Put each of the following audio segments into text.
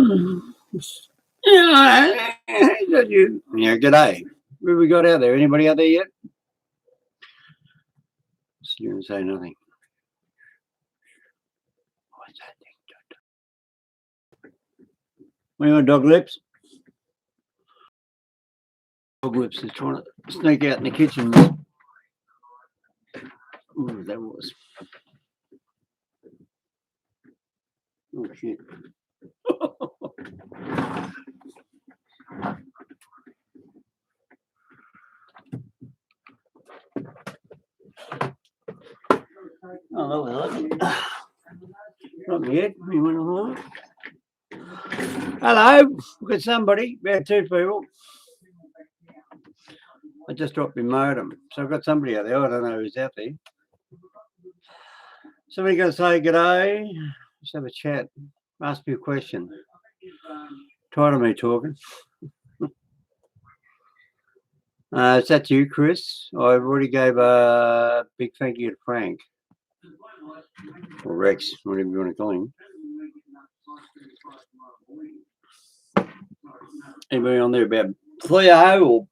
Yeah, yeah, g'day. What have we got out there? Anybody out there yet? You didn't say nothing. What's that thing? What do you want, dog lips? Dog lips is trying to sneak out in the kitchen. Ooh, that was. Oh, shit. Oh, that was it. Not yet. You want to look? Hello. Look at somebody. About two people. I just dropped my modem. So I've got somebody out there. I don't know who's out there. Somebody going to say g'day. Let's have a chat. Ask me a question. Tired of me talking. Is that you, Chris? I've already gave a big thank you to Frank. Or Rex, whatever you want to call him. Anybody on there about THEO or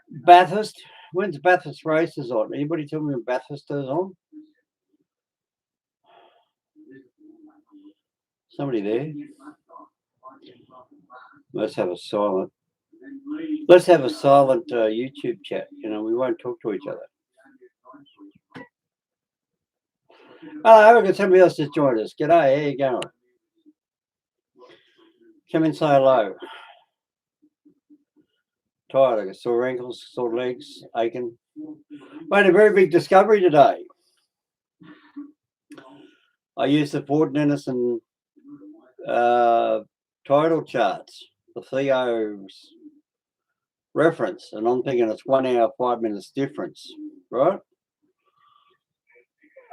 Bathurst? When's Bathurst races on? Anybody tell me when Bathurst is on? Somebody there? Let's have a silent YouTube chat. You know, we won't talk to each other. Hello, we've got somebody else just joined us. G'day, how you going? Come and say hello. Tired, I got sore ankles, sore legs, aching. Made a very big discovery today. I used the Port Denison title charts, the THEO's reference, and I'm thinking it's 1 hour, 5 minutes difference, right?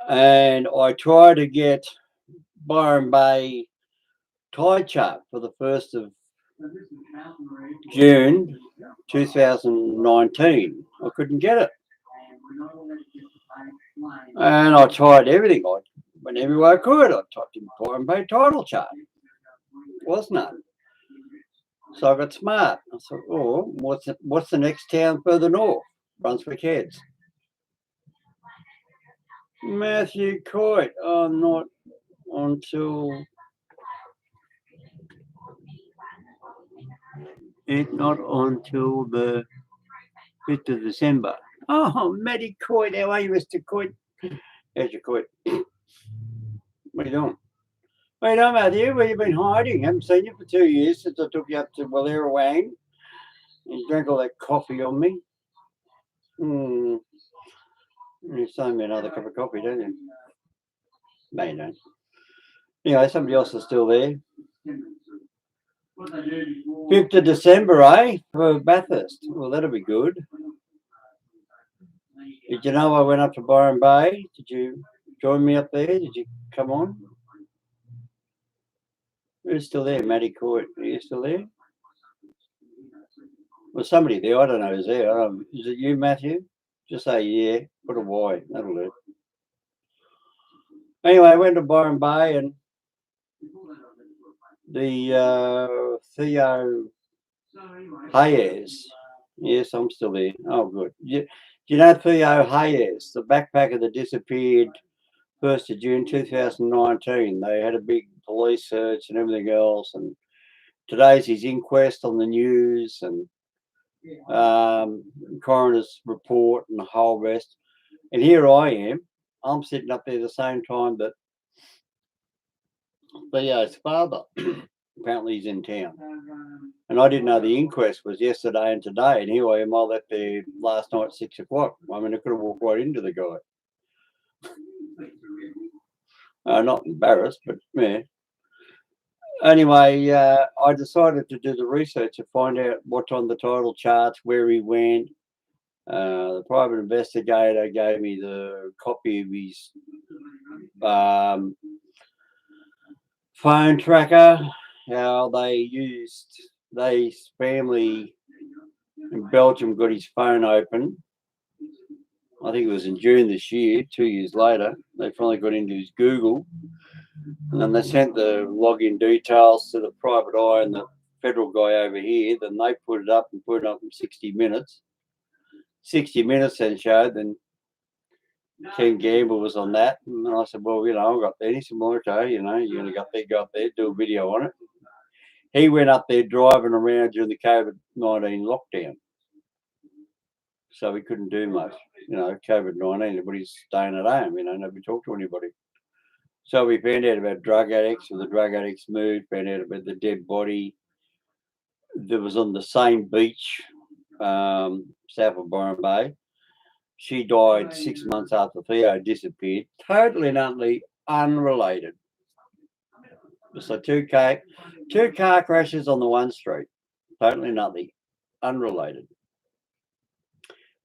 And I try to get Byron Bay tide chart for the 1st of June 2019. I couldn't get it. And I tried everything. I went everywhere I could. I typed in Byron Bay title chart. Was none. So I got smart. I thought, oh, what's the next town further north? Brunswick Heads. Matthew Coit. Oh, not until the 5th of December. Oh, Matty Coit. How are you, Mr. Coit? How's your Coit? What are you doing? What are you doing, Matthew? Where you been hiding? Haven't seen you for 2 years since I took you up to Wallerawang. You drank all that coffee on me. You send me another cup of coffee, don't you? No, you don't. Anyway, somebody else is still there. 5th of December, eh? For Bathurst. Well, that'll be good. Did you know I went up to Byron Bay? Did you join me up there? Did you come on? Who's still there? Matty Court. Are you still there? Well, somebody there. I don't know who's there. Is it you, Matthew? Just say yeah. Put a Y. That'll do. Anyway, I went to Byron Bay and the THEO HAYEZ. Yes, I'm still there. Oh, good. Do you know THEO HAYEZ, the backpacker that disappeared 1st of June 2019? They had a big police search and everything else. And today's his inquest on the news and coroner's report and the whole rest. And here I am. I'm sitting up there the same time that Theo's father, apparently he's in town. And I didn't know the inquest was yesterday and today. And here I am, I left there last night at 6 o'clock. I mean, I could have walked right into the guy. Not embarrassed, but yeah. Anyway, I decided to do the research to find out what's on the title charts, where he went. The private investigator gave me the copy of his phone tracker, how his family in Belgium got his phone open. I think it was in June this year, 2 years later. They finally got into his Google And then they sent the login details to the private eye and the federal guy over here. Then they put it up in 60 minutes. 60 minutes then showed, then Ken Gamble was on that. And I said, well, you know, I've got there. He said, well, okay, you know, you're going to go up there, do a video on it. He went up there driving around during the COVID-19 lockdown. So he couldn't do much, you know, COVID-19, everybody's staying at home, you know, nobody talked to anybody. So we found out about drug addicts, and the drug addicts moved, found out about the dead body that was on the same beach, south of Byron Bay. She died 6 months after THEO disappeared, totally and utterly unrelated. So two car crashes on the one street, totally nothing, unrelated.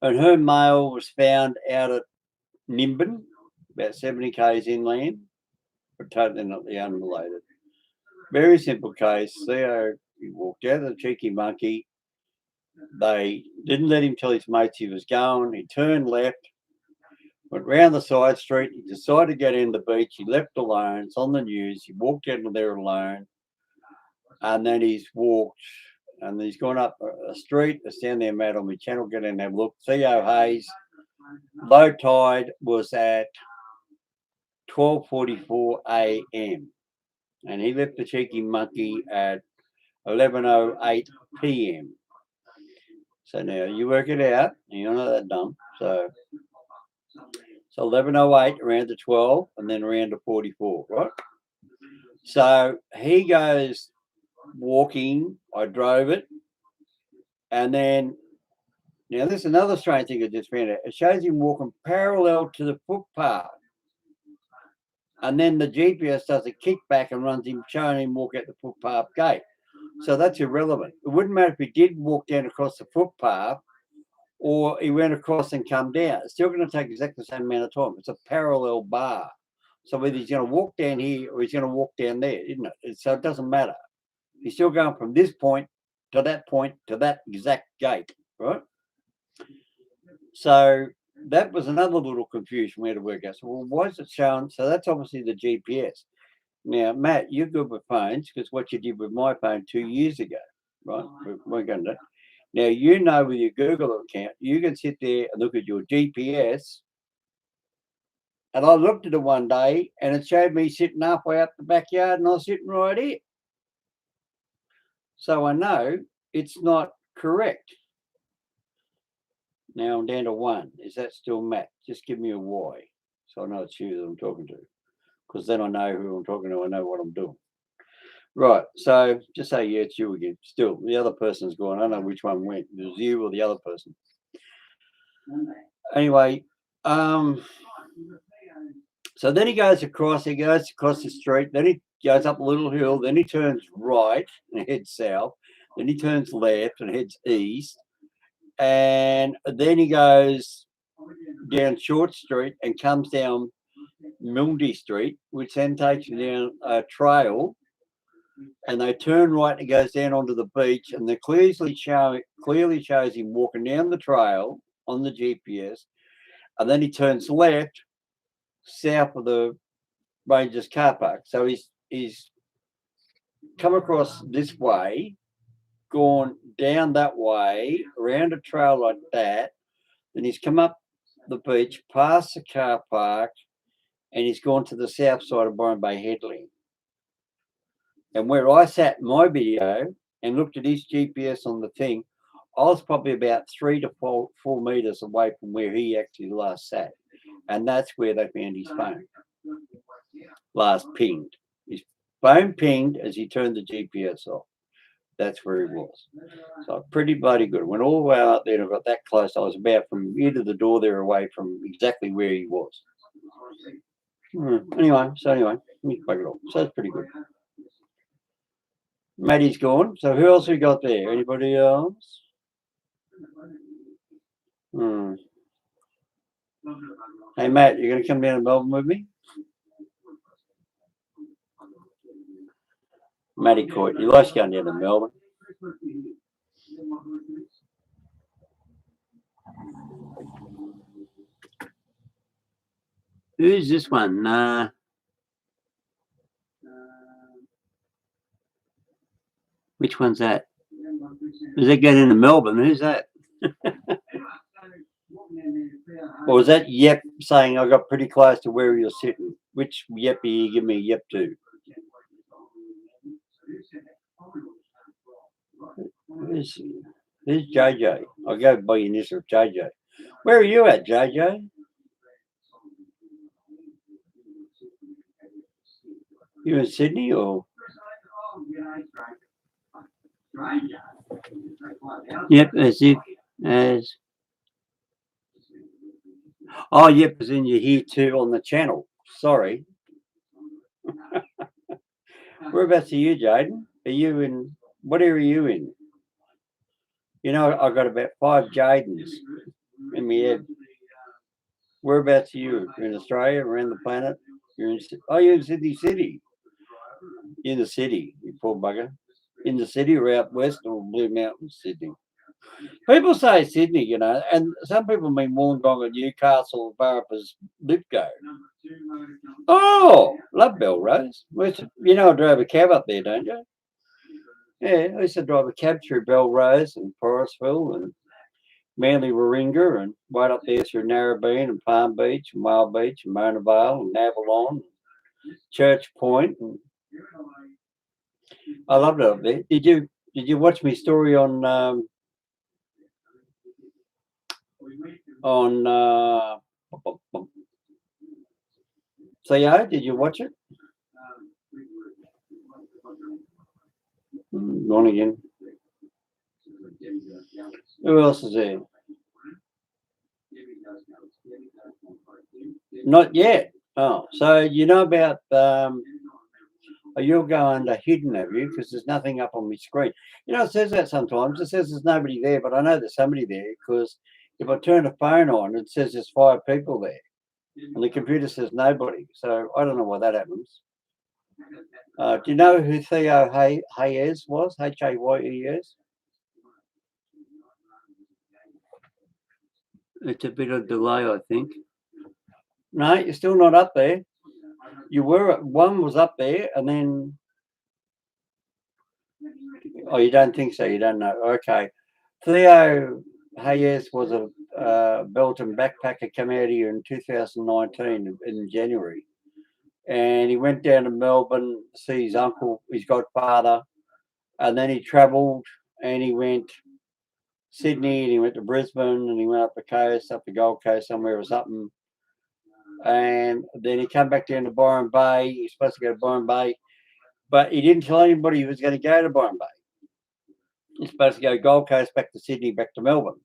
And her mail was found out at Nimbin, about 70 k's inland, but totally not the unrelated. Very simple case. THEO, he walked out of the cheeky monkey. They didn't let him tell his mates he was going. He turned left, went round the side street. He decided to get in the beach. He left alone. It's on the news. He walked out of there alone. And then he's walked, and he's gone up a street. It's down there, Matt, on my channel. Get in and have a look. THEO HAYEZ. Low tide was at 12:44 a.m. and he left the cheeky monkey at 11:08 p.m. So now you work it out. You're not that dumb. So 11:08 around to 12, and then around to 44, right? So he goes walking. I drove it, and then now this is another strange thing I just found out. It shows him walking parallel to the footpath. And then the GPS does a kickback and runs him, showing him walk out the footpath gate. So that's irrelevant. It wouldn't matter if he did walk down across the footpath or he went across and come down. It's still going to take exactly the same amount of time. It's a parallel bar. So whether he's going to walk down here or he's going to walk down there, isn't it? So it doesn't matter. He's still going from this point to that exact gate, right? So that was another little confusion we had to work out. So, well, why is it showing? So that's obviously the GPS. Now, Matt, you're good with phones because what you did with my phone 2 years ago, right? We're going to. Now, you know, with your Google account, you can sit there and look at your GPS. And I looked at it one day and it showed me sitting halfway up the backyard and I was sitting right here. So I know it's not correct. Now I'm down to 1. Is that still Matt? Just give me a Y so I know it's you that I'm talking to. Because then I know who I'm talking to. I know what I'm doing. Right. So just say, yeah, it's you again. Still, the other person's gone. I don't know which one went. It was you or the other person. Anyway, so then he goes across the street. Then he goes up a little hill. Then he turns right and heads south. Then he turns left and heads east. And then he goes down Short Street and comes down Mildy Street, which then takes you down a trail, and they turn right and it goes down onto the beach, and they clearly shows him walking down the trail on the GPS, and then he turns left south of the Rangers car park. So he's come across this way, gone down that way, around a trail like that, then he's come up the beach, past the car park, and he's gone to the south side of Byron Bay Headland. And where I sat in my video and looked at his GPS on the thing, I was probably about 3 to 4 meters away from where he actually last sat. And that's where they found his phone. Last pinged. His phone pinged as he turned the GPS off. That's where he was. So pretty bloody good. Went all the way out there and I got that close. I was about from here to the door there away from exactly where he was. Anyway, let me bug it off. So that's pretty good. Maddie's gone. So who else we got there? Anybody else? Hey, Matt, you're going to come down to Melbourne with me? Matty Court. He likes going down to Melbourne. Who's this one? Which one's that? Does that get into Melbourne? Who's that? Or was that Yep saying I got pretty close to where you're sitting? Which Yep are you giving me Yep to? Who's JJ? I'll go by your initial JJ. Where are you at, JJ? You in Sydney or? Yep, as if as. Oh, yep, as in you're here too on the channel. Sorry. Whereabouts are you, Jaden? Are you in? What area are you in? You know, I've got about 5 Jadens in my head. Whereabouts are you? In Australia, around the planet? You're in Sydney City. In the city, you poor bugger. In the city or out west or Blue Mountains, Sydney. People say Sydney, you know, and some people mean Wollongong or Newcastle, Burrup, Lithgow. Oh, love Belrose. You know, I drove a cab up there, don't you? Yeah, I used to drive a cab through Belrose and Forestville and Manly Warringah and right up there through Narrabeen and Palm Beach and Whale Beach and Mona Vale and Avalon, Church Point. And I loved it up there. Did you watch my story on THEO? Did you watch it? Gone again. Who else is there? Not yet. Oh, so you know about you're going to hidden, have you? Because there's nothing up on my screen. You know, it says that sometimes. It says there's nobody there, but I know there's somebody there because if I turn the phone on, it says there's 5 people there, and the computer says nobody. So I don't know why that happens. Do you know who THEO HAYEZ was? HAYEZ? It's a bit of delay, I think. No, you're still not up there. You were one was up there, and then you don't think so? You don't know? Okay. THEO HAYEZ was a Belgian backpacker, came out here in 2019 in January, and he went down to Melbourne to see his uncle, his godfather, and then he travelled and he went Sydney and he went to Brisbane and he went up the coast, up the Gold Coast somewhere or something. And then he came back down to Byron Bay. He was supposed to go to Byron Bay, but he didn't tell anybody he was going to go to Byron Bay. He's supposed to go Gold Coast, back to Sydney, back to Melbourne.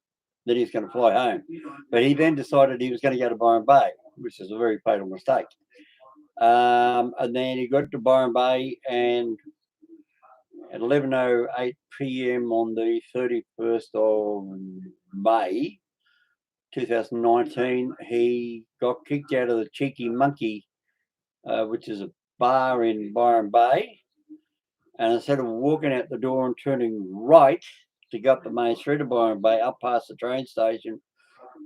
Then he's going to fly home. But he then decided he was going to go to Byron Bay, which is a very fatal mistake. And then he got to Byron Bay, and at 11:08 p.m. on the 31st of May 2019, he got kicked out of the Cheeky Monkey, which is a bar in Byron Bay. And instead of walking out the door and turning right to go up the main street of Byron Bay, up past the train station,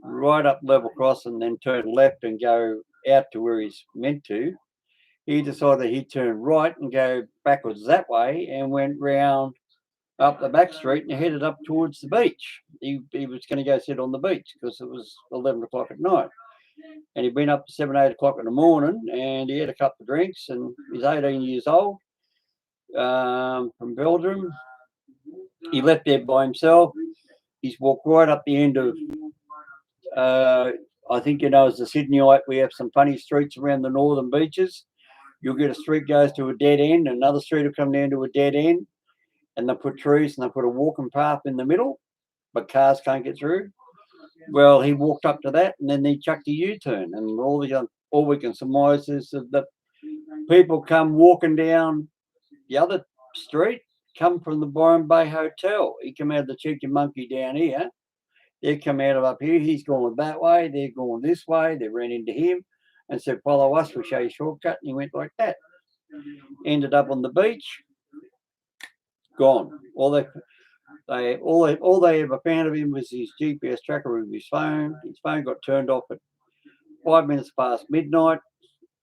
right up level cross, and then turn left and go out to where he's meant to, he decided he'd turn right and go backwards that way and went round up the back street and headed up towards the beach. He was going to go sit on the beach because it was 11 o'clock at night. And he'd been up to 7, 8 o'clock in the morning, and he had a couple of drinks, and he's 18 years old, from Belgium. He left there by himself. He's walked right up the end of, I think, you know, as a Sydneyite, we have some funny streets around the northern beaches. You'll get a street goes to a dead end, another street will come down to a dead end, and they'll put trees and they'll put a walking path in the middle, but cars can't get through. Well, he walked up to that, and then he chucked a U-turn, and all we can surmise is that people come walking down the other street, come from the Byron Bay Hotel. He come out of the Cheeky Monkey down here. They come out of up here. He's going that way. They're going this way. They ran into him and said, "Follow us. We'll show you a shortcut." And he went like that. Ended up on the beach. Gone. All they ever found of him was his GPS tracker with his phone. His phone got turned off at 5 minutes past midnight,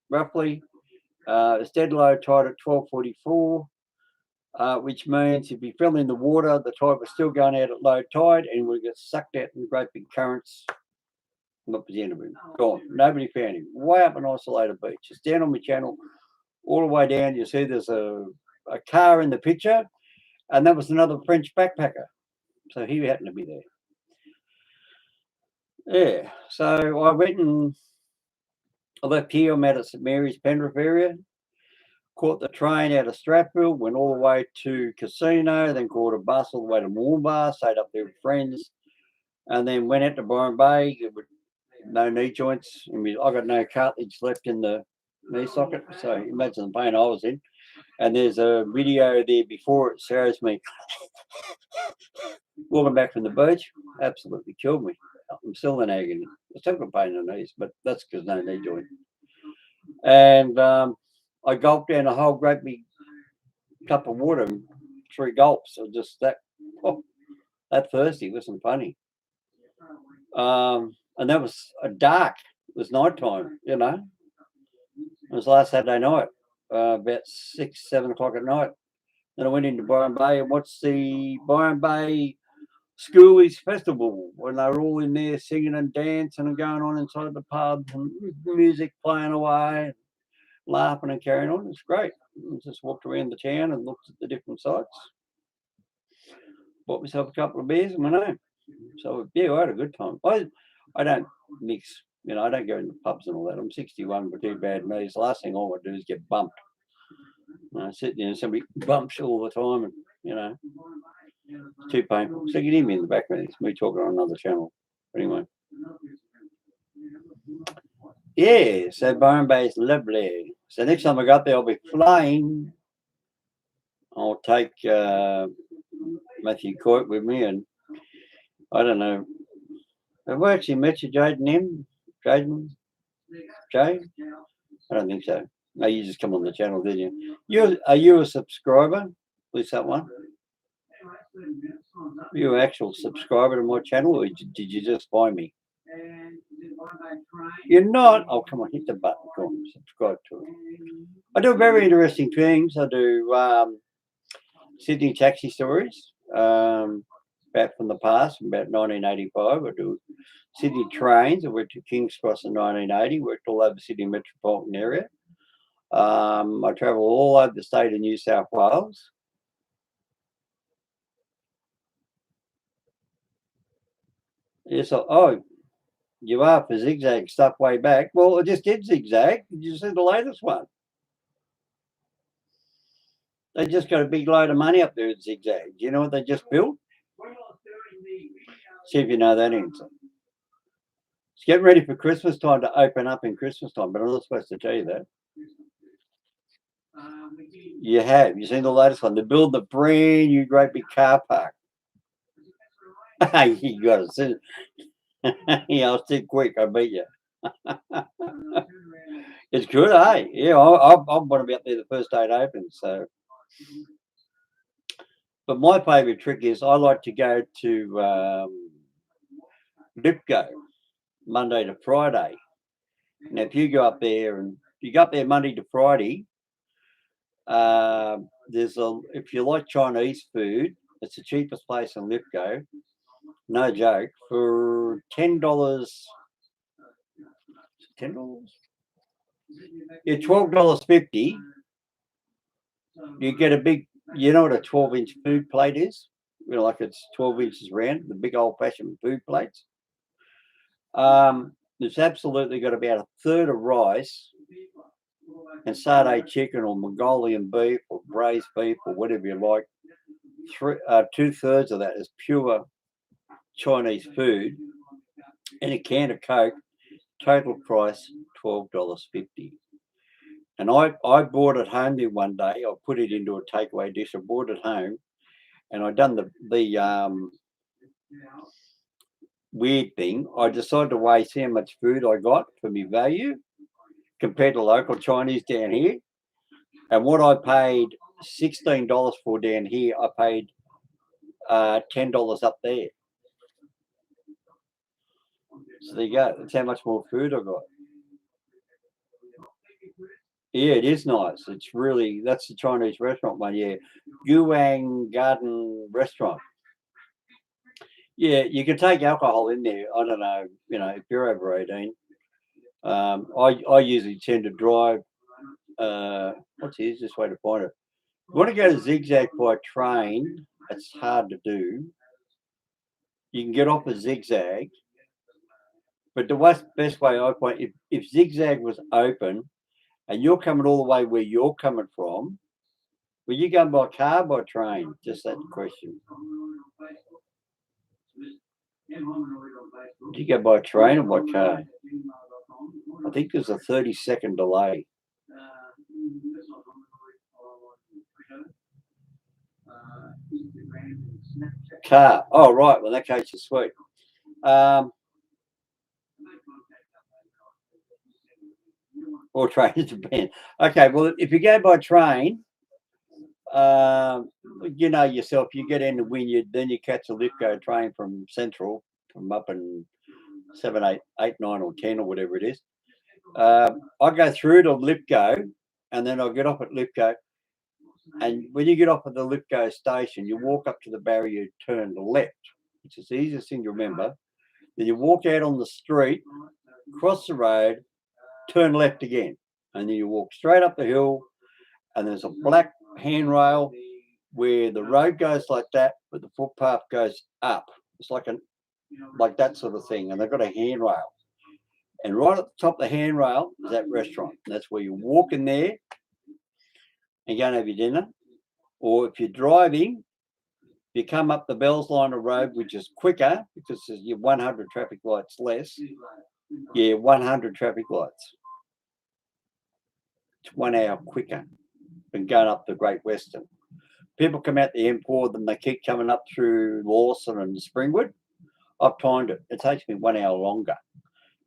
roughly. It's dead low tide at 12:44. which means if he fell in the water, the tide was still going out at low tide and would get sucked out in great big currents. That was the end of him. Gone. Nobody found him. Way up an isolated beach. It's down on my channel, all the way down. You see there's a car in the picture, and that was another French backpacker. So he happened to be there. Yeah. So I went and I left here. I'm out at St Mary's, Penrith area. Caught the train out of Strathfield, went all the way to Casino, then caught a bus all the way to Moorbar, stayed up there with friends, and then went out to Byron Bay with no knee joints. I got no cartilage left in the knee socket, so imagine the pain I was in. And there's a video there before it shows me walking back from the beach. Absolutely killed me. I'm still in agony. I still got pain in the knees, but that's because no knee joint. And I gulped down a whole great big cup of water in 3 gulps. So just that thirsty wasn't funny. And that was dark. It was nighttime, you know. It was last Saturday night, about 6, 7 o'clock at night. Then I went into Byron Bay and watched the Byron Bay Schoolies Festival when they were all in there singing and dancing and going on inside the pub and music playing away, laughing and carrying on. It's great. I just walked around the town and looked at the different sites. Bought myself a couple of beers and went home. So yeah, I had a good time. I don't mix, you know, I don't go into pubs and all that. I'm 61 with 2 bad knees. The last thing I want to do is get bumped. I sit there and somebody bumps all the time, and you know, it's too painful. So you can hear me in the background. It's me talking on another channel. Anyway. Yeah, so Byron Bay is lovely. So next time I go up there, I'll be flying. I'll take Matthew Court with me, and I don't know. Have I actually met you, Jaden M? Jaden? Jay? I don't think so. No, you just come on the channel, did you? Are you a subscriber? At least that one. Are you an actual subscriber to my channel, or did you just find me? You're not? Oh, come on, hit the button. Come on, subscribe to it. I do very interesting things. I do Sydney taxi stories, back from the past, from about 1985. I do Sydney trains. I went to King's Cross in 1980, worked all over the Sydney metropolitan area. I travel all over the state of New South Wales. Yes, you are for zigzag stuff way back. Well, I just did zigzag. Did you see the latest one? They just got a big load of money up there at zigzag. Do you know what they just built? See if you know that answer. It's getting ready for Christmas time to open up in Christmas time, but I'm not supposed to tell you that. You have. You've seen the latest one. They're building a brand new great big car park. You got to see it. Yeah, I'll stick quick. I beat you. It's good, eh? Yeah, I want to be up there the first day it opens. So, but my favourite trick is I like to go to Lithgow Monday to Friday. Now, if you go up there and you go up there Monday to Friday, if you like Chinese food, it's the cheapest place in Lithgow. No joke, for $10. $10? Yeah, $12.50. You get a big, you know what a 12-inch food plate is? You know, like it's 12 inches round, the big old-fashioned food plates. It's absolutely got about a third of rice and satay chicken or Mongolian beef or braised beef or whatever you like. 2/3 of that is pure Chinese food, and a can of Coke. Total price $12.50. And I bought it home there one day. I put it into a takeaway dish. I brought it home, and I done the weird thing. I decided to weigh how much food I got for my value compared to local Chinese down here. And what I paid $16 for down here, I paid $10 up there. So there you go. That's how much more food I got. Yeah, it is nice. It's really, that's the Chinese restaurant one, yeah. Guang Garden Restaurant. Yeah, you can take alcohol in there. I don't know, if you're over 18. I usually tend to drive. What's the easiest way to find it? You want to go to Zigzag by train, it's hard to do. You can get off a Zigzag, but the best way I find, if Zigzag was open and you're coming all the way where you're coming from, were you going by car, by train? Just that question. Did you go by train or by car? I think there's a 30-second delay. Car. Oh, right. Well, in that case, it's sweet. Or train, it depends. Okay, well, if you go by train, you know yourself, you get in the Wynyard, then you catch a Lithgow train from Central, from up in 7, 8, 8, 9 or 10 or whatever it is. I go through to Lithgow and then I'll get off at Lithgow. And when you get off at the Lithgow station, you walk up to the barrier, turn left, which is the easiest thing to remember. Then you walk out on the street, cross the road, turn left again. And then you walk straight up the hill and there's a black handrail where the road goes like that, but the footpath goes up. It's like that sort of thing. And they've got a handrail. And right at the top of the handrail is that restaurant. That's where you walk in there and go and have your dinner. Or if you're driving, you come up the Bells Line of Road, which is quicker because you're 100 traffic lights less. Yeah, 100 traffic lights. It's 1 hour quicker than going up the Great Western. People come out the M4, then they keep coming up through Lawson and Springwood. I've timed it. It takes me 1 hour longer.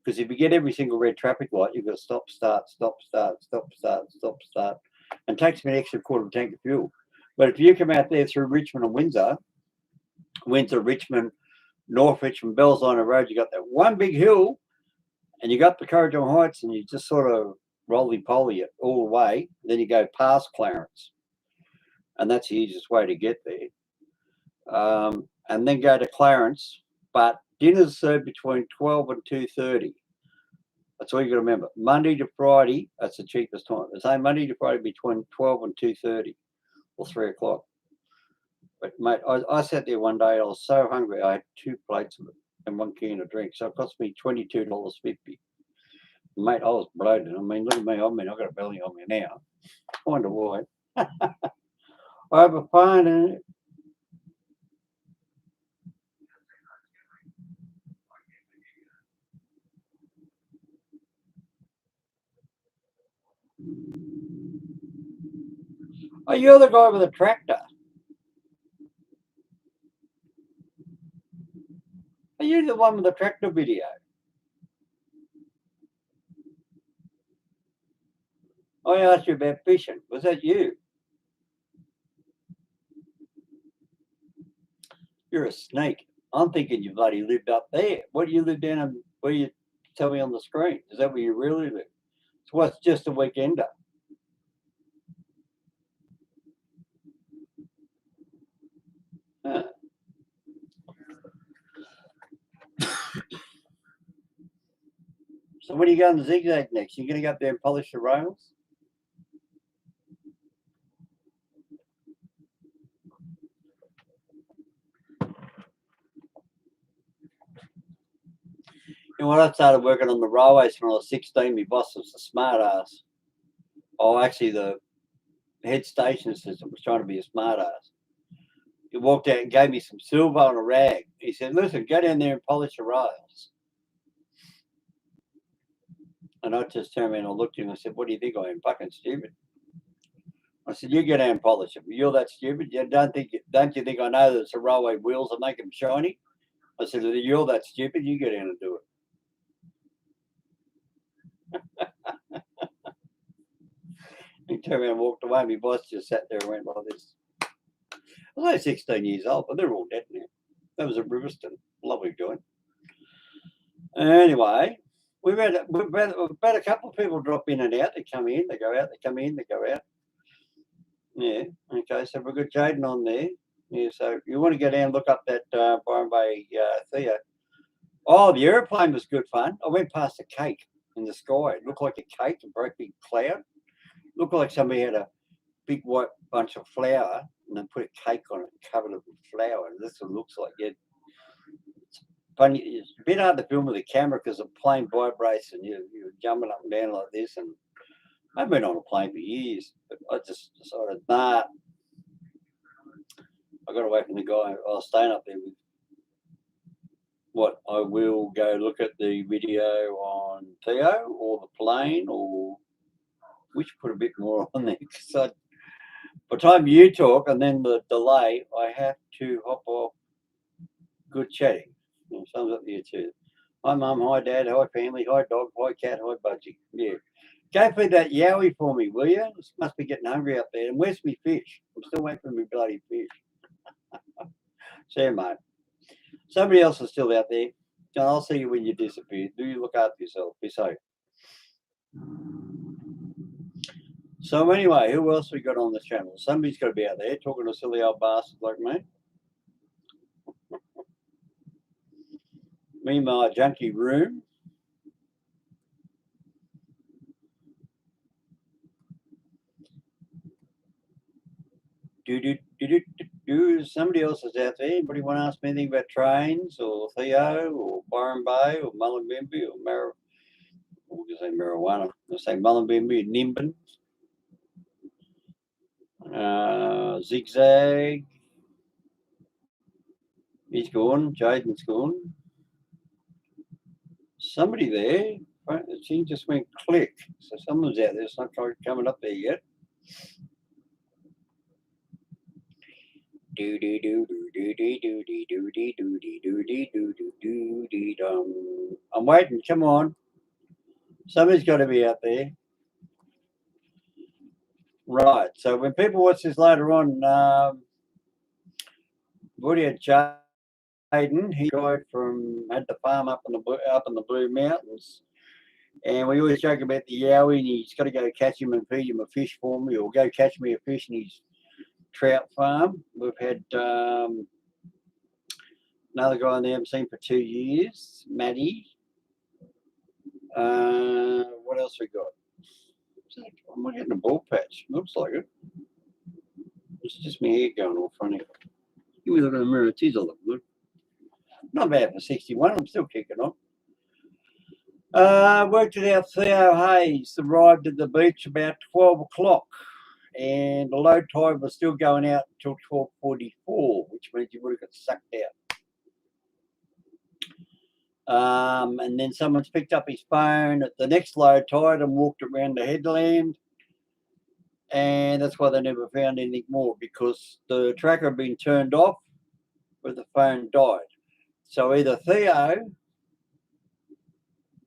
Because if you get every single red traffic light, you've got to stop, start, stop, start, stop, start, stop, start. And it takes me an extra quarter of a tank of fuel. But if you come out there through Richmond and Windsor, Richmond, North Richmond, Bells Line of Road, you got that one big hill and you got the Corridor Heights and you just sort of roly-poly it all the way. Then you go past Clarence. And that's the easiest way to get there. And then go to Clarence. But dinner's served between 12 and 2:30. That's all you got to remember. Monday to Friday, that's the cheapest time. It's saying Monday to Friday between 12 and 2:30 or 3 o'clock. But, mate, I sat there one day. I was so hungry. I had 2 plates of it and 1 can of drink. So it cost me $22.50. Mate, I was bloated. I mean, look at me. I've got a belly on me now. I wonder why. I have a phone in it. Oh, you're the guy with the tractor. Are you the one with the tractor video? I asked you about fishing. Was that you? You're a snake. I'm thinking you bloody lived up there. What do you live down in, where you tell me on the screen? Is that where you really live? So what's just a weekender? Huh. So when are you going to Zigzag next? You going to go up there and polish the rails? You know, when I started working on the railways when I was 16, my boss was a smart ass. Oh, actually, the head station assistant was trying to be a smart ass. He walked out and gave me some silver on a rag. He said, listen, go down there and polish the rails. And I just turned around and looked at him and I said, what do you think I am, fucking stupid? I said, you go down and polish them. You're that stupid? You don't you think I know that it's the railway wheels that make them shiny? I said, you're that stupid? You go down and do it. He turned around and walked away. My boss just sat there and went like this. I was only 16 years old, but they're all dead now. That was a Riverston. Lovely joint. Anyway, we've had a couple of people drop in and out. They come in, they go out, they come in, they go out. Yeah, okay, so we've got Jaden on there. Yeah, so you want to go down and look up that Byron Bay THEO. Oh, the airplane was good fun. I went past a cake in the sky. It looked like a cake, a great big cloud. It looked like somebody had a big white bunch of flour and then put a cake on it and covered it with flour. And this is what it looks like. Yeah. It's funny. It's a bit hard to film with the camera because the plane vibrates and you're jumping up and down like this. And I've been on a plane for years, but I just decided, nah, I got away from the guy. I was staying up there with what I will go look at the video on THEO or the plane, or which put a bit more on there. So by the time you talk and then the delay, I have to hop off. Good chatting. Sums up here too. Hi mum, hi dad, hi family, hi dog, hi cat, hi budgie. Yeah. Go feed that yowie for me, will you? Must be getting hungry up there. And where's my fish? I'm still waiting for my bloody fish. See you, mate. Somebody else is still out there. John, I'll see you when you disappear. Do you look after yourself? Be safe. So anyway, who else we got on the channel? Somebody's got to be out there talking to silly old bastards like me. Me, my junky room. Somebody else is out there. Anybody want to ask me anything about trains or THEO or Byron Bay or Mullumbimby or marijuana? I'll say Mullumbimby, Nimbin, Zigzag. He's gone. Jaden's gone. Somebody there. She just went click. So someone's out there. It's not coming up there yet. I'm waiting. Come on. Somebody's got to be out there. Right. So when people watch this later on, Woody had Jaden. He had the farm up in the Blue Mountains, and we always joke about the yowie. And he's got to go catch him and feed him a fish for me, or go catch me a fish in his trout farm. We've had another guy on there I haven't seen for 2 years, Matty. What else we got? Am I getting a ball patch? Looks like it. It's just my hair going all funny. Give me a look in the mirror. Geez, I look good. Not bad for 61. I'm still kicking on. Worked it out. THEO HAYEZ arrived at the beach about 12 o'clock. And the low tide was still going out until 12:44, which means you would have got sucked out. And then someone's picked up his phone at the next low tide and walked around the headland. And that's why they never found anything more, because the tracker had been turned off, but the phone died. So either THEO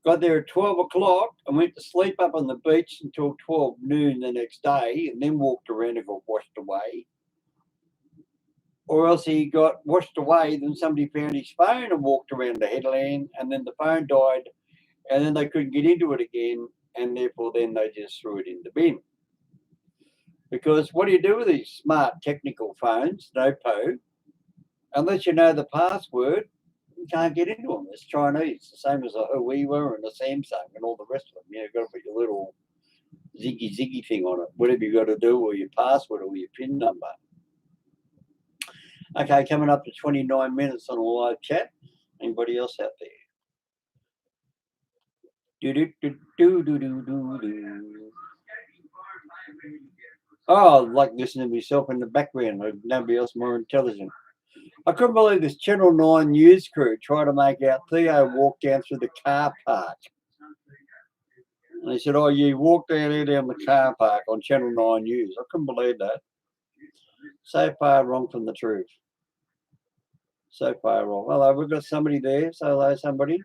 got there at 12 o'clock and went to sleep up on the beach until 12 noon the next day and then walked around and got washed away. Or else he got washed away, then somebody found his phone and walked around the headland, and then the phone died, and then they couldn't get into it again, and therefore then they just threw it in the bin. Because what do you do with these smart technical phones, no po? Unless you know the password, you can't get into them. It's Chinese, the same as a Huawei and a Samsung and all the rest of them. You've got to put your little ziggy thing on it, whatever you got to do, or your password or your PIN number. Okay, coming up to 29 minutes on a live chat. Anybody else out there? Oh, I like listening to myself in the background. Nobody else more intelligent. I couldn't believe this Channel 9 news crew tried to make out THEO walk down through the car park. And they said, oh, you walked down the car park on Channel 9 News. I couldn't believe that. So far wrong from the truth. So far wrong. Hello, we've got somebody there. Say hello, somebody.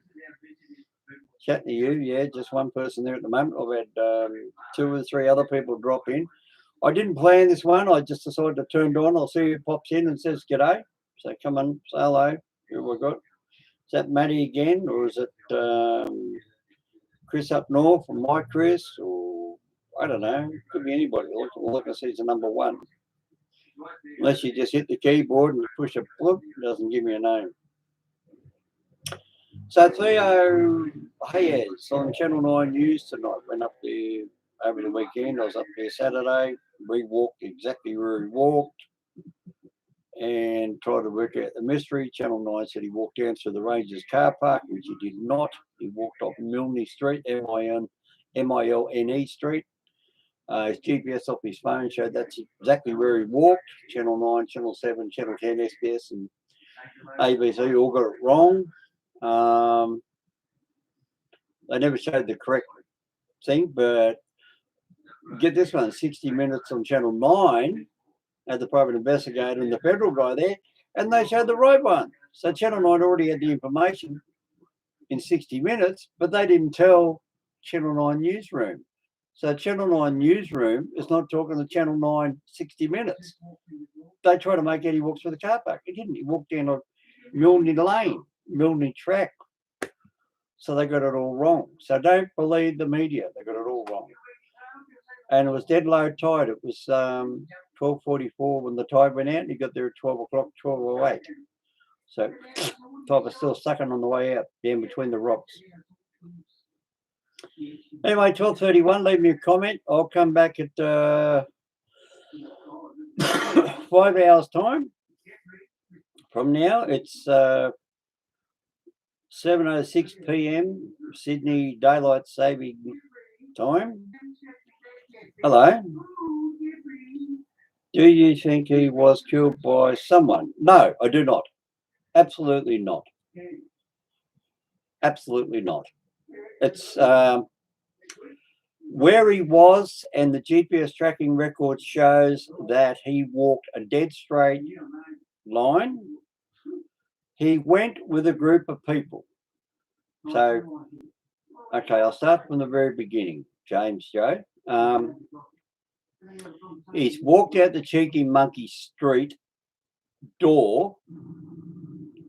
Chatting to you. Yeah, just one person there at the moment. I've had 2 or 3 other people drop in. I didn't plan this one. I just decided to turn it on. I'll see who pops in and says g'day. So come on, say hello. Who have I got? Is that Matty again, or is it Chris up north, or my Chris, or I don't know, could be anybody. All I can see is a number 1. Unless you just hit the keyboard and push a flip, it doesn't give me a name. So THEO HAYEZ on Channel 9 News tonight. Went up there over the weekend. I was up there Saturday. We walked exactly where he walked and tried to work out the mystery. Channel 9 said he walked down through the Rangers car park, which he did not. He walked off Milne Street, M-I-L-N-E Street. His GPS off his phone showed that's exactly where he walked. Channel 9, Channel 7, Channel 10, SBS and ABC all got it wrong. They never showed the correct thing, but get this one, 60 Minutes on Channel 9 had the private investigator and the federal guy there, and they showed the right one. So Channel 9 already had the information in 60 Minutes, but they didn't tell Channel 9 Newsroom. So Channel 9 Newsroom is not talking to Channel 9 60 Minutes. They try to make out he walks through the car park. He didn't. He walked down a Milne Lane, Milne track. So they got it all wrong. So don't believe the media. They got it all wrong. And it was dead low tide. It was 12:44 when the tide went out, and he got there at 12 o'clock, 12:08. So tide was still sucking on the way out, down between the rocks. Anyway, 12:31, leave me a comment. I'll come back at 5 hours time. From now, it's 7:06 p.m. Sydney Daylight Saving Time. Hello. Do you think he was killed by someone? No, I do not. Absolutely not. Absolutely not. It's where he was, and the GPS tracking record shows that he walked a dead straight line. He went with a group of people. So, okay, I'll start from the very beginning, James Joe. He's walked out the Cheeky Monkey Street door,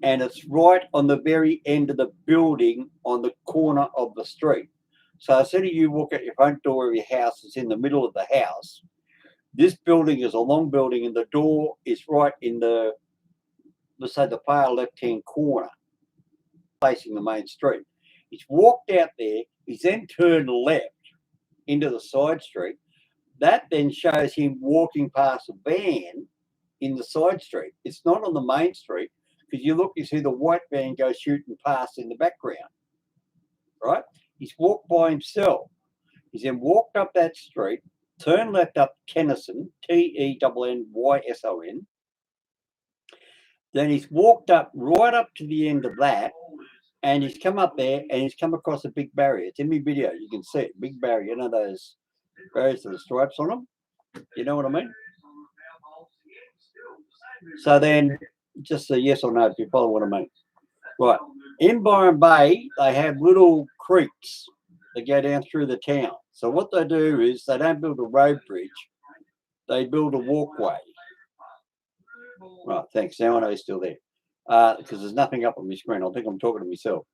and it's right on the very end of the building on the corner of the street. So instead of you walk out your front door of your house, it's in the middle of the house. This building is a long building, and the door is right in the, let's say, the far left-hand corner, facing the main street. He's walked out there. He's then turned left into the side street. That then shows him walking past a van in the side street. It's not on the main street, because you look, you see the white van go shooting past in the background, right? He's walked by himself. He's then walked up that street, turned left up Tennyson, Tennyson. Then he's walked up right up to the end of that, and he's come up there, and he's come across a big barrier. It's in my video. You can see it, big barrier. You know those barriers with the stripes on them? You know what I mean? So then, just a yes or no if you follow what I mean. Right. In Byron Bay, they have little creeks that go down through the town. So what they do is they don't build a road bridge. They build a walkway. Right, thanks. Now I know he's still there. Because there's nothing up on my screen. I think I'm talking to myself.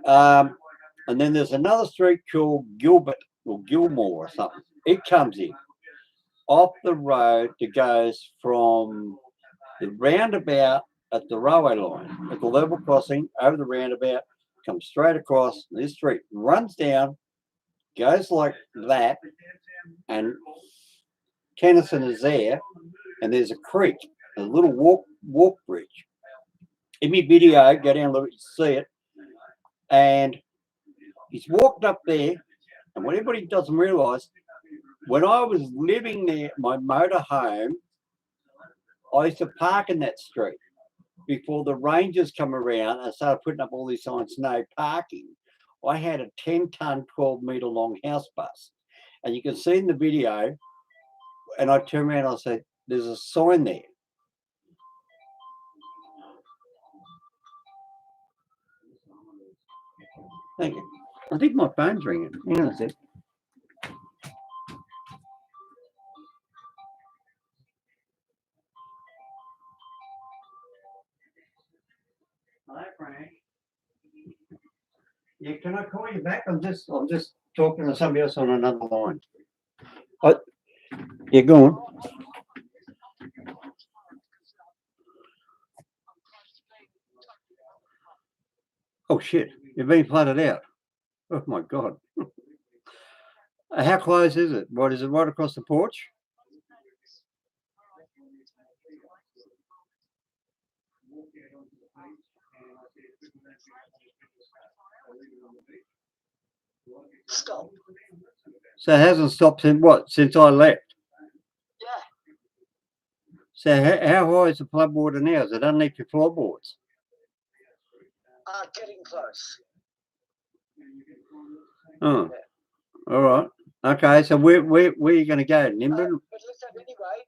And then there's another street called Gilbert or Gilmore or something. It comes in off the road that goes from the roundabout at the railway line, at the level crossing, over the roundabout, comes straight across this street, runs down, goes like that, and Tennyson is there, and there's a creek, a little walk bridge. In my video, go down and look, you see it, and he's walked up there, and what everybody doesn't realise, when I was living there, my motorhome, I used to park in that street before the rangers come around and started putting up all these signs, no parking. I had a 10-ton, 12-metre long house bus. And you can see in the video, and I turn around and I say, there's a sign there. Thank you. I think my phone's ringing. Hang on a sec. Hello, Frank. Yeah, can I call you back? I'm just talking to somebody else on another line. Yeah, go on. Oh shit, you're being flooded out. Oh my god. How close is it? What is it? Right across the porch? Stop. So it hasn't stopped since what? Since I left. Yeah. So how high is the floodwater now? Is it underneath your floorboards? Getting close. Oh, all right. Okay, so where are you going to go? Nimbin? But listen, anyway,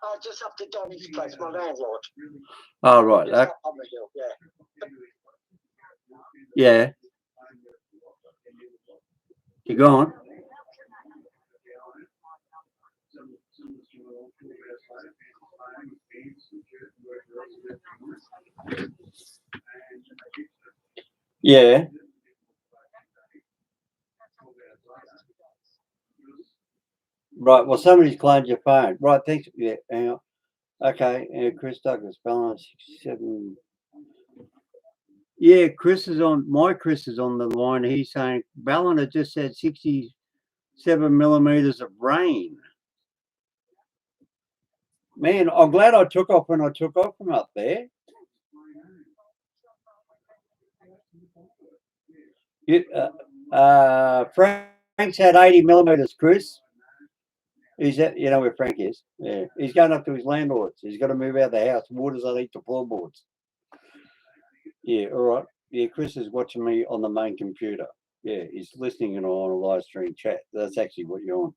I'll just up to Donny's place, my landlord. Oh, right. Just up on the hill, yeah. Yeah. You gone? Yeah. Right. Well, somebody's claimed your phone. Right. Thanks. Yeah. Hang on. Okay. Chris Douglas, balance 67. Yeah, Chris is on. My Chris is on the line. He's saying Ballina just said 67 millimeters of rain. Man, I'm glad I took off when I took off from up there. Frank's had 80 millimeters, Chris. He's at, you know where Frank is. Yeah, he's going up to his landlord's. He's got to move out of the house. Water's underneath the floorboards. Yeah, all right. Yeah, Chris is watching me on the main computer. Yeah, he's listening on a live stream chat. That's actually what you're on.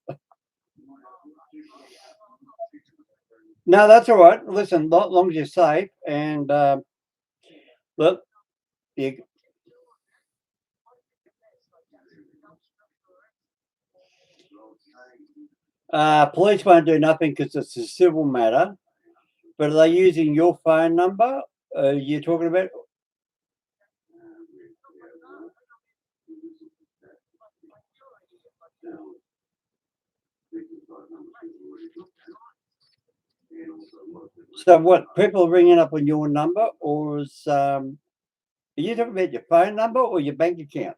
No, that's all right. Listen, long as you're safe and look, you, police won't do nothing because it's a civil matter. But are they using your phone number? You're talking about? So what? People are ringing up on your number, or is are you talking about your phone number or your bank account?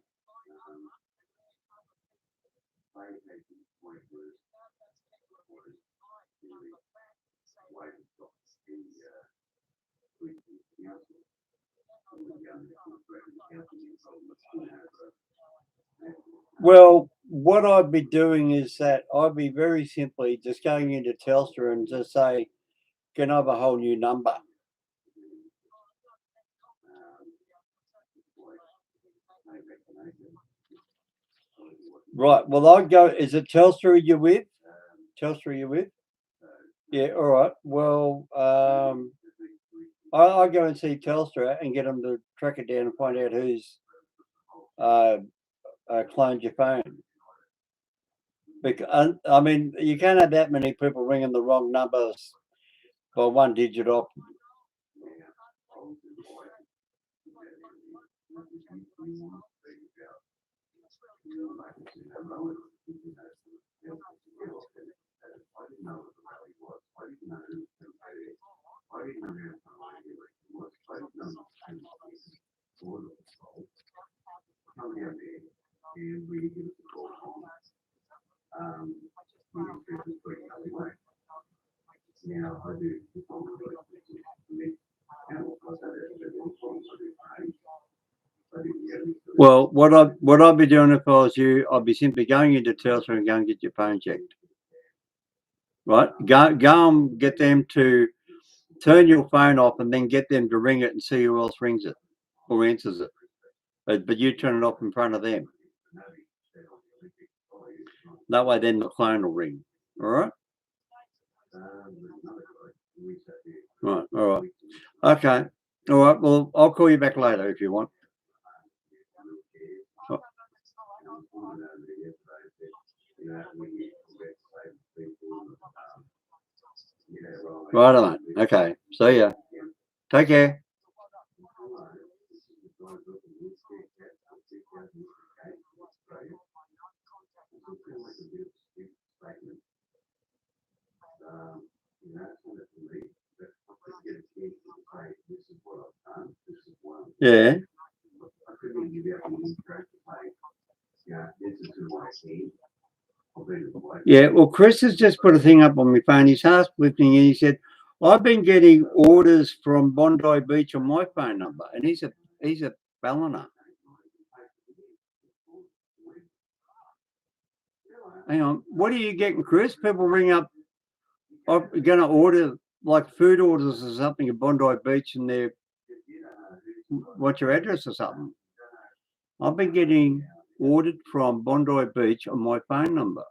Well, what I'd be doing is that I'd be very simply just going into Telstra and just say, "Can I have a whole new number?" Right. Well, I'd go. Is it Telstra you're with? Telstra you're with? Yeah. All right. Well, I go and see Telstra and get them to track it down and find out who's uh, cloned your phone. Because I mean, you can't have that many people ringing the wrong numbers by one digit off. Well, what I'd be doing if I was you, I'd be simply going into Telstra and go and get your phone checked. Right? Go and get them to turn your phone off and then get them to ring it and see who else rings it or answers it. But you turn it off in front of them. That way, then the clone will ring. All right. Right. All right. Okay. All right. Well, I'll call you back later if you want. Right on. Okay. See ya. Take care. Yeah. Yeah, well, Chris has just put a thing up on my phone. He's half lifting and he said, I've been getting orders from Bondi Beach on my phone number, and he's a Balliner. Hang on, what are you getting, Chris? People ring up, I'm going to order like food orders or something at Bondi Beach, and they're, what's your address or something? I've been getting ordered from Bondi Beach on my phone number.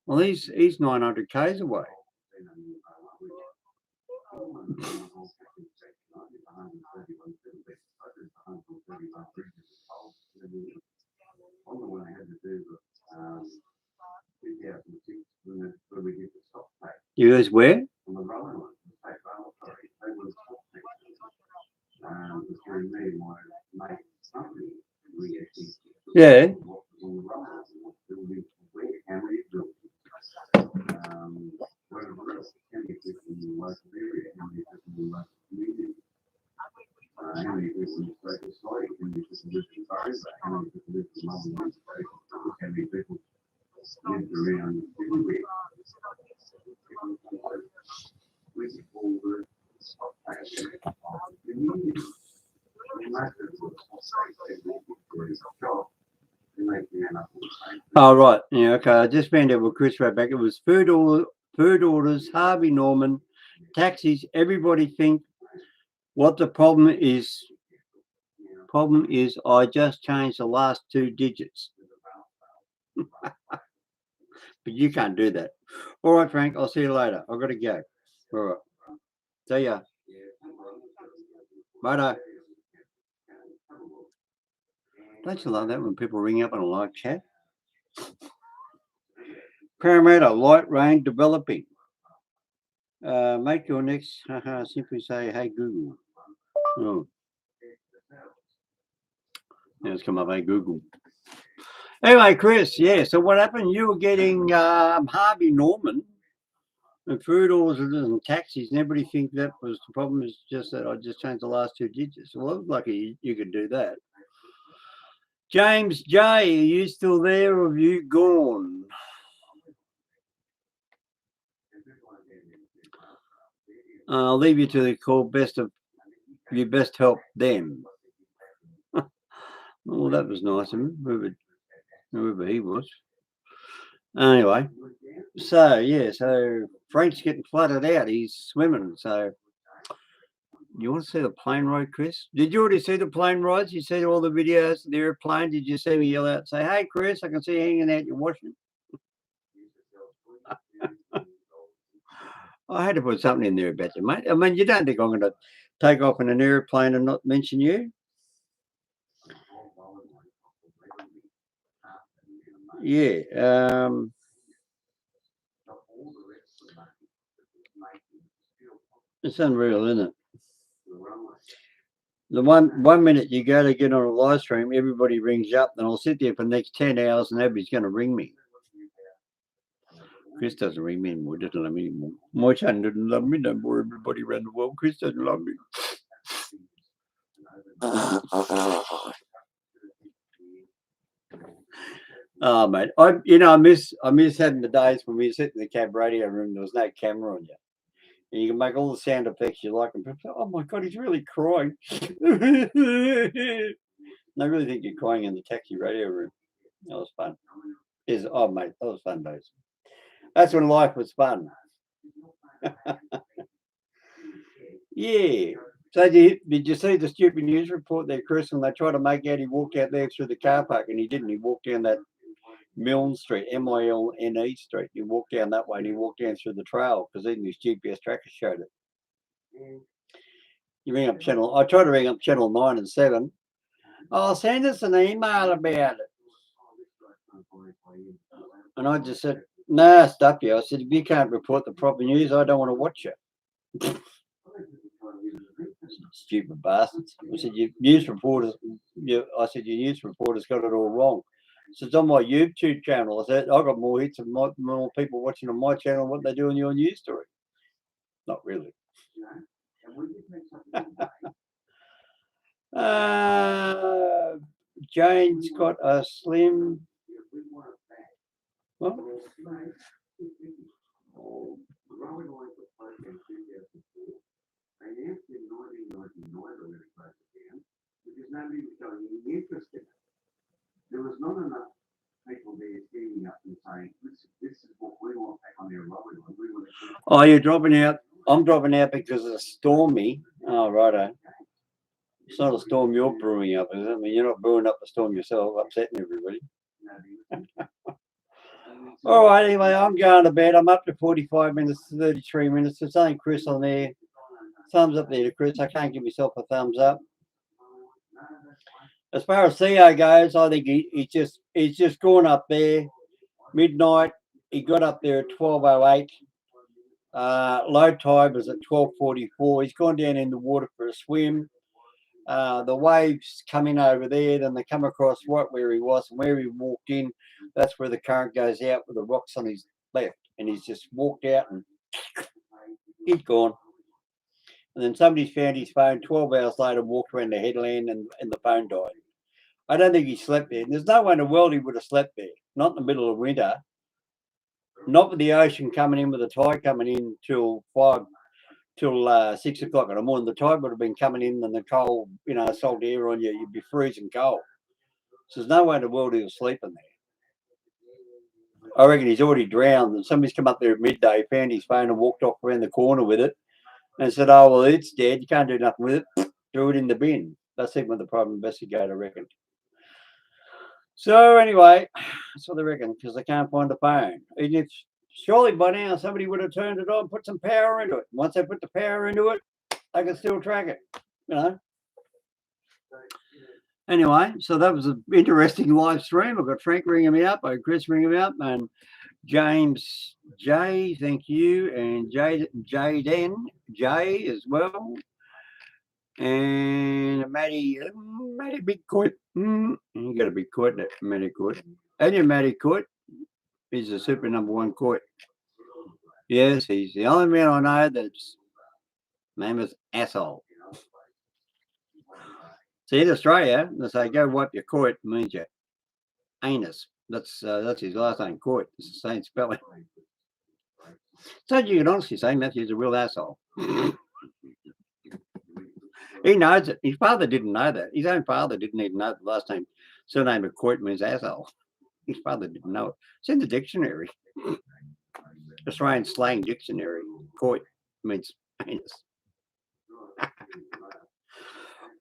Well, he's 900 k's away. You guys where? Yeah. Oh, right. Yeah, okay. I just found out with Chris right back. It was food orders, Harvey Norman, taxis. Everybody think what the problem is. Problem is I just changed the last 2 digits. But you can't do that. All right, Frank. I'll see you later. I've got to go. All right. See ya. Bye. Don't you love that when people ring up on a live chat? Parramatta, light rain developing. Make your next simply say, hey, Google. Oh. Now it's come up, hey, Google. Anyway, Chris, yeah, so what happened? You were getting Harvey Norman and food orders and taxis, and everybody think that was the problem. Is just that I just changed the last 2 digits. Well, it was lucky you could do that. James J, are you still there or have you gone? I'll leave you to the call. You best help them. Well, that was nice of him, whoever he was. Anyway, so Frank's getting flooded out. He's swimming. So you want to see the plane ride, Chris? Did you already see the plane rides? You see all the videos of the airplane? Did you see me yell out and say, hey, Chris, I can see you hanging out your washing? I had to put something in there about you, mate. I mean, you don't think I'm going to take off in an airplane and not mention you? Yeah. It's unreal, isn't it? The one minute you go to get on a live stream, everybody rings up, and I'll sit there for the next 10 hours and nobody's going to ring me. Chris doesn't ring me anymore. Doesn't love me anymore. My son doesn't love me no more. Everybody around the world, Chris doesn't love me. Oh, mate, I miss having the days when we sit in the cab radio room. There was no camera on you, and you can make all the sound effects you like. And people say, "Oh my God, he's really crying." And I really think you're crying in the taxi radio room. That was fun. Mate, that was fun days. That's when life was fun. Yeah. So did you see the stupid news report there, Chris? And they tried to make out he walked out there through the car park, and he didn't. He walked down that Milne Street, Milne Street. He walked down that way, and he walked down through the trail because even his GPS tracker showed it. You ring up I tried to ring up Channel 9 and 7. Oh, send us an email about it. And I just said, nah, stuff you. I said, if you can't report the proper news, I don't want to watch it. Stupid bastards. I said, your news reporters got it all wrong. So it's on my YouTube channel. I said, I got more hits and more people watching on my channel than what they do on your news story. Not really. Jane's got a slim. What? There was not enough people there standing up and saying, this is what we want back on their rowing line. We want to. Oh, you're dropping out. I'm dropping out because it's stormy. Oh, righto. It's not a storm you're brewing up, is it? I mean, you're not brewing up a storm yourself, upsetting everybody. All right, anyway, I'm going to bed. I'm up to 45 minutes, 33 minutes. There's only Chris on there. Thumbs up there to Chris. I can't give myself a thumbs up. As far as THEO goes, I think he's just gone up there. Midnight, he got up there at 12:08. Low tide was at 12:44. He's gone down in the water for a swim. The waves come in over there, then they come across right where he was, and where he walked in, that's where the current goes out with the rocks on his left, and he's just walked out and he's gone. And then somebody's found his phone 12 hours later, walked around the headland, and the phone died. I don't think he slept there. There's no way in the world he would have slept there. Not in the middle of winter. Not with the ocean coming in, with the tide coming in till 6 o'clock in the morning. The tide would have been coming in, and the cold, salt air on you, you'd be freezing cold. So there's no way in the world he was sleeping there. I reckon he's already drowned, and somebody's come up there at midday, found his phone and walked off around the corner with it and said, oh, well, it's dead. You can't do nothing with it. Threw it in the bin. That's even with the private investigator, I reckon. So anyway, that's what they reckon, because they can't find the phone. And if surely by now somebody would have turned it on, put some power into it. Once they put the power into it, they can still track it, Anyway, so that was an interesting live stream. I've got Frank ringing me up, I've got Chris ringing me up, and James J, thank you, and Jay as well. And Matty Big Court. You got a big court, Matty Court. And your Matty Court. He's a super #1 court. Yes, he's the only man I know that's name is asshole. See, in Australia, they say go wipe your court means your anus. That's his last name, Court. It's the same spelling. So you can honestly say Matthew's a real asshole. He knows it. His father didn't know that. His own father didn't even know the last name, surname of Court means asshole. His father didn't know it. It's in the dictionary. Australian slang dictionary. Court means anus.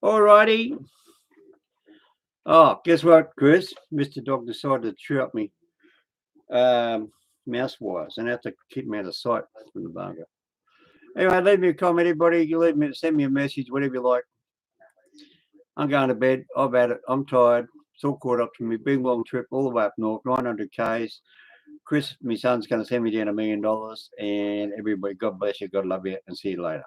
Alrighty. Oh, guess what, Chris? Mr. Dog decided to chew up me mouse wires, and I have to keep them out of sight from the bunker. Anyway, leave me a comment, everybody. You send me a message, whatever you like. I'm going to bed. I've had it. I'm tired. It's all caught up to me. Big long trip all the way up north, 900 Ks. Chris, my son's going to send me down $1 million. And everybody, God bless you. God love you. And see you later.